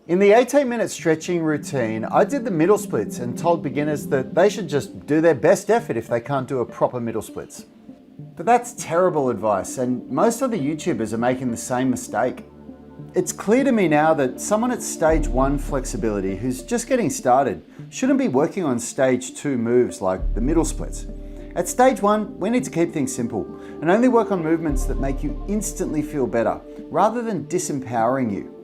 In the 18-minute stretching routine, I did the middle splits and told beginners that they should just do their best effort if they can't do a proper middle splits. But that's terrible advice, and most other YouTubers are making the same mistake. It's clear to me now that someone at stage 1 flexibility who's just getting started shouldn't be working on stage 2 moves like the middle splits. At stage 1, we need to keep things simple and only work on movements that make you instantly feel better, rather than disempowering you.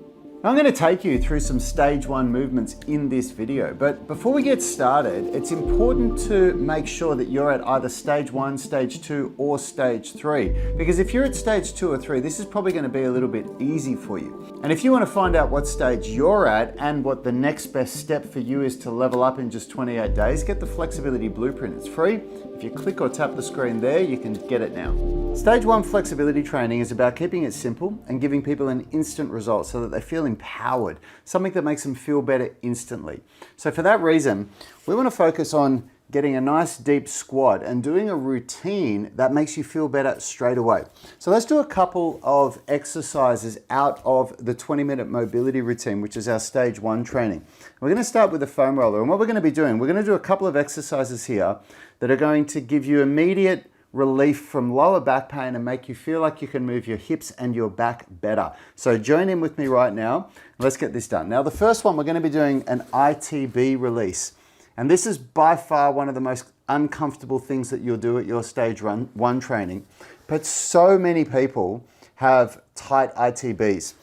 I'm going to take you through some stage 1 movements in this video, but before we get started, it's important to make sure that you're at either stage 1, stage 2, or stage 3, because if you're at stage 2 or 3, this is probably going to be a little bit easy for you. And if you want to find out what stage you're at and what the next best step for you is to level up in just 28 days, get the Flexibility Blueprint. It's free. If you click or tap the screen there, you can get it now. Stage 1 flexibility training is about keeping it simple and giving people an instant result so that they feel empowered, something that makes them feel better instantly. So for that reason, we want to focus on getting a nice deep squat and doing a routine that makes you feel better straight away. So let's do a couple of exercises out of the 20-minute mobility routine, which is our stage 1 training. We're going to start with the foam roller, and what we're going to be doing, we're going to do a couple of exercises here that are going to give you immediate relief from lower back pain and make you feel like you can move your hips and your back better. So join in with me right now. Let's get this done. Now the first one, we're going to be doing an ITB release. And this is by far one of the most uncomfortable things that you'll do at your stage 1 training. But so many people have tight ITBs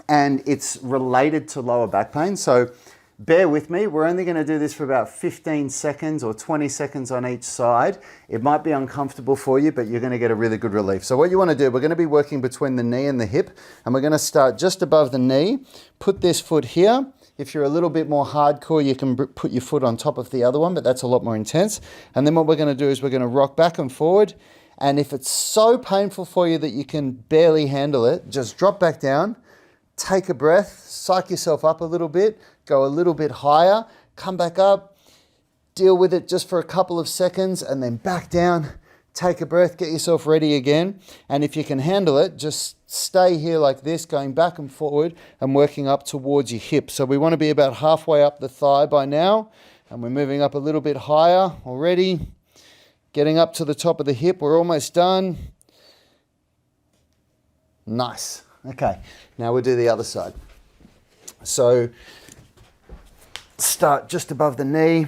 and it's related to lower back pain. So bear with me, we're only going to do this for about 15 seconds or 20 seconds on each side. It might be uncomfortable for you, but you're going to get a really good relief. So what you want to do, we're going to be working between the knee and the hip, and we're going to start just above the knee. Put this foot here. If you're a little bit more hardcore, you can put your foot on top of the other one, but that's a lot more intense. And then what we're going to do is we're going to rock back and forward. And if it's so painful for you that you can barely handle it, just drop back down, take a breath, psych yourself up a little bit, go a little bit higher, come back up, deal with it just for a couple of seconds, and then back down, take a breath, get yourself ready again. And if you can handle it, just stay here like this, going back and forward and working up towards your hip. So we want to be about halfway up the thigh by now, and we're moving up a little bit higher already, getting up to the top of the hip. We're almost done. Nice. Okay, now we'll do the other side. So start just above the knee.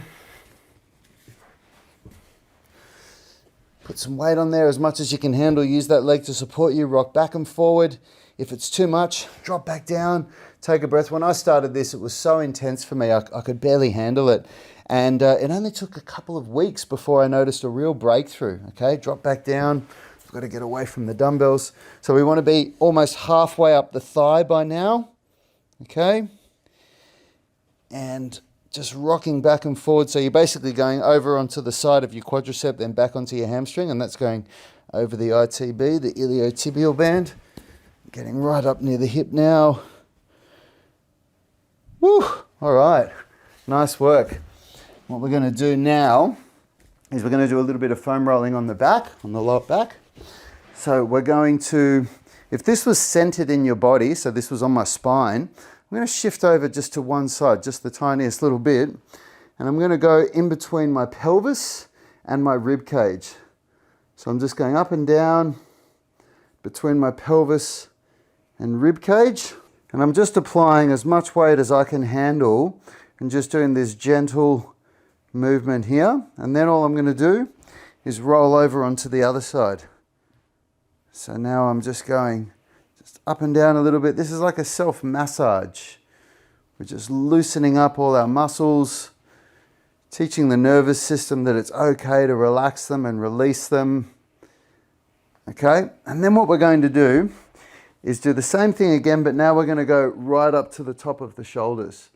Put some weight on there as much as you can handle. Use that leg to support you. Rock back and forward. If it's too much, drop back down. Take a breath. When I started this, it was so intense for me. I could barely handle it. And it only took a couple of weeks before I noticed a real breakthrough. Okay, drop back down. I've got to get away from the dumbbells. So we want to be almost halfway up the thigh by now. Okay. And just rocking back and forward. So you're basically going over onto the side of your quadricep, then back onto your hamstring, and that's going over the ITB, the iliotibial band. Getting right up near the hip now. Woo! All right. Nice work. What we're going to do now is we're going to do a little bit of foam rolling on the back, on the lower back. So we're going to, if this was centered in your body, so this was on my spine, I'm going to shift over just to one side, just the tiniest little bit, and I'm going to go in between my pelvis and my rib cage. So I'm just going up and down between my pelvis and rib cage, and I'm just applying as much weight as I can handle and just doing this gentle movement here. And then all I'm going to do is roll over onto the other side. So now I'm just going up and down a little bit. This is like a self-massage. We're just loosening up all our muscles, teaching the nervous system that it's okay to relax them and release them. Okay, and then what we're going to do is do the same thing again, but now we're going to go right up to the top of the shoulders.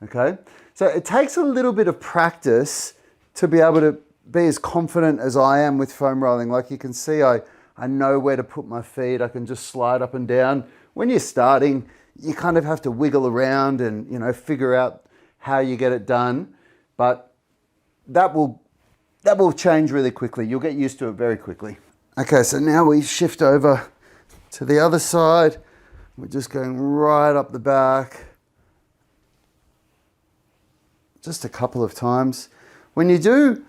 Okay, so it takes a little bit of practice to be able to be as confident as I am with foam rolling. Like you can see, I know where to put my feet. I can just slide up and down. When you're starting, you kind of have to wiggle around and, you know, figure out how you get it done. But that will change really quickly. You'll get used to it very quickly. Okay, so now we shift over to the other side. We're just going right up the back, just a couple of times. When you do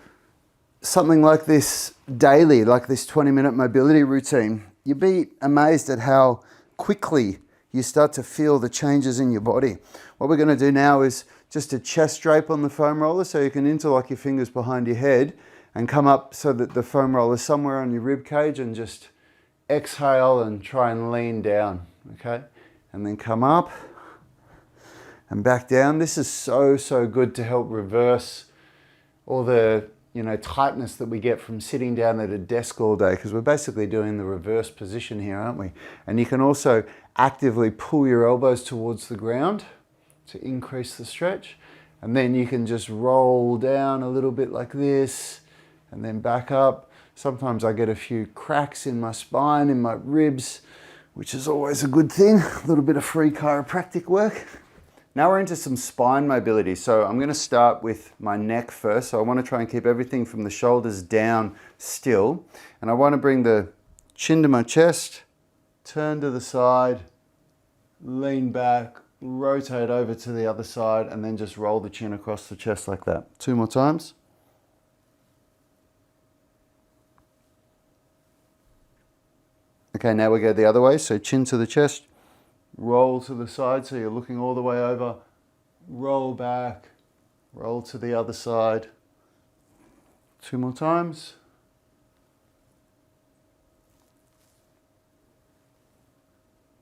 something like this daily, like this 20-minute mobility routine, you'd be amazed at how quickly you start to feel the changes in your body. What we're going to do now is just a chest drape on the foam roller, so you can interlock your fingers behind your head and come up so that the foam roller is somewhere on your rib cage, and just exhale and try and lean down, okay? And then come up and back down. This is so good to help reverse all the tightness that we get from sitting down at a desk all day, because we're basically doing the reverse position here, aren't we? And you can also actively pull your elbows towards the ground to increase the stretch. And then you can just roll down a little bit like this and then back up. Sometimes I get a few cracks in my spine, in my ribs, which is always a good thing. A little bit of free chiropractic work. Now we're into some spine mobility. So I'm going to start with my neck first. So I want to try and keep everything from the shoulders down still. And I want to bring the chin to my chest, turn to the side, lean back, rotate over to the other side, and then just roll the chin across the chest like that. 2 more times. Okay, now we go the other way. So chin to the chest, roll to the side, so you're looking all the way over, roll back, roll to the other side. 2 more times.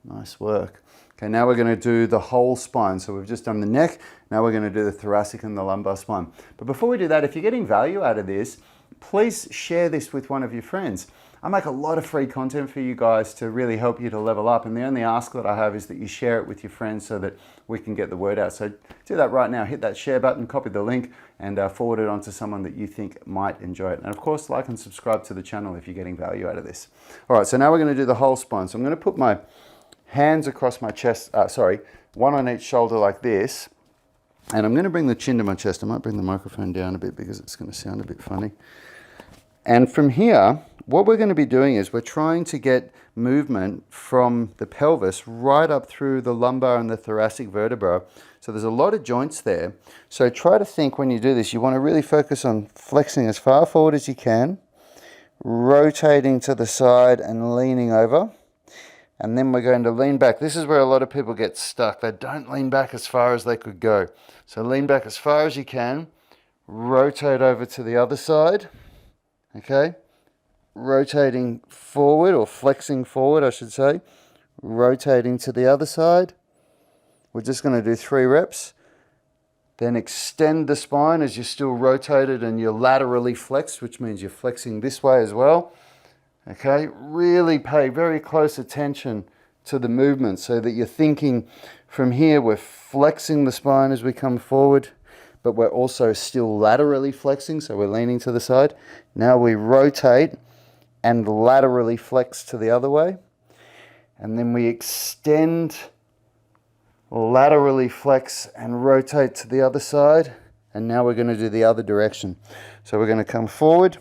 Nice work. Okay, now we're going to do the whole spine. So we've just done the neck, now we're going to do the thoracic and the lumbar spine. But before we do that, if you're getting value out of this, please share this with one of your friends. I make a lot of free content for you guys to really help you to level up, and the only ask that I have is that you share it with your friends so that we can get the word out. So do that right now. Hit that share button, copy the link, and forward it on to someone that you think might enjoy it. And of course, like and subscribe to the channel if you're getting value out of this. All right, so now we're going to do the whole spine. So I'm going to put my hands across my chest, one on each shoulder like this, and I'm going to bring the chin to my chest. I might bring the microphone down a bit because it's going to sound a bit funny. And from here, what we're going to be doing is we're trying to get movement from the pelvis right up through the lumbar and the thoracic vertebra. So there's a lot of joints there. So try to think when you do this, you want to really focus on flexing as far forward as you can, rotating to the side and leaning over. And then we're going to lean back. This is where a lot of people get stuck. They don't lean back as far as they could go. So lean back as far as you can, rotate over to the other side. Okay, rotating forward, or flexing forward I should say, rotating to the other side. We're just going to do 3 reps. Then extend the spine as you're still rotated and you're laterally flexed, which means you're flexing this way as well. Okay, really pay very close attention to the movement so that you're thinking from here, we're flexing the spine as we come forward, but we're also still laterally flexing, so we're leaning to the side. Now we rotate and laterally flex to the other way. And then we extend, laterally flex and rotate to the other side. And now we're going to do the other direction. So we're going to come forward,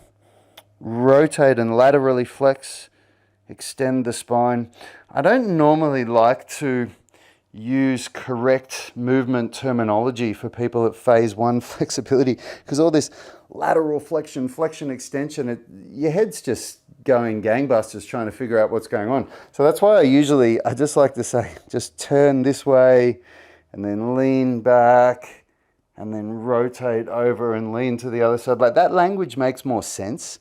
rotate and laterally flex, extend the spine. I don't normally like to use correct movement terminology for people at phase 1 flexibility, because all this lateral flexion, extension, your head's just going gangbusters trying to figure out what's going on. So that's why I just like to say, just turn this way and then lean back and then rotate over and lean to the other side. Like that language makes more sense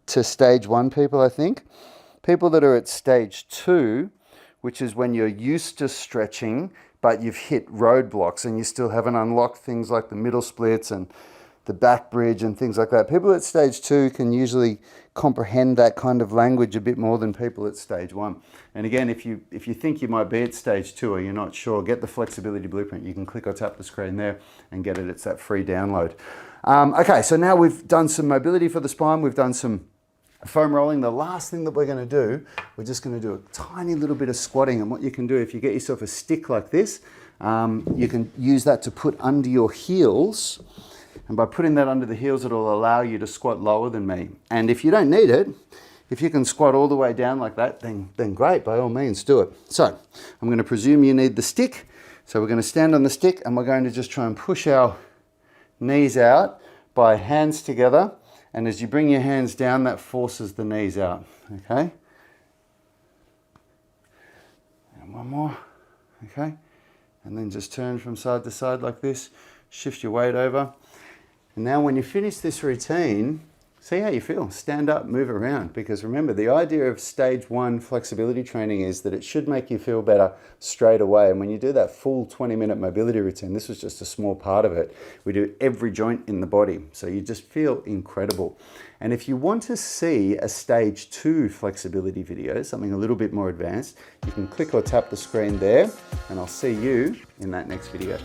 to stage 1 people, I think. People that are at stage 2, which is when you're used to stretching, but you've hit roadblocks and you still haven't unlocked things like the middle splits and the back bridge and things like that. People at stage 2 can usually comprehend that kind of language a bit more than people at stage 1. And again, if you think you might be at stage 2 or you're not sure, get the flexibility blueprint. You can click or tap the screen there and get it. It's that free download. Okay, so now we've done some mobility for the spine. We've done some foam rolling. The last thing that we're going to do, we're just going to do a tiny little bit of squatting. And what you can do, if you get yourself a stick like this, you can use that to put under your heels. And by putting that under the heels, it'll allow you to squat lower than me. And if you don't need it, if you can squat all the way down like that, then great, by all means, do it. So I'm going to presume you need the stick. So we're going to stand on the stick and we're going to just try and push our knees out by hands together. And as you bring your hands down, that forces the knees out, okay? And one more, okay? And then just turn from side to side like this. Shift your weight over. And now when you finish this routine, see how you feel. Stand up, move around. Because remember, the idea of stage 1 flexibility training is that it should make you feel better straight away. And when you do that full 20-minute mobility routine, this was just a small part of it. We do every joint in the body. So you just feel incredible. And if you want to see a stage 2 flexibility video, something a little bit more advanced, you can click or tap the screen there, and I'll see you in that next video.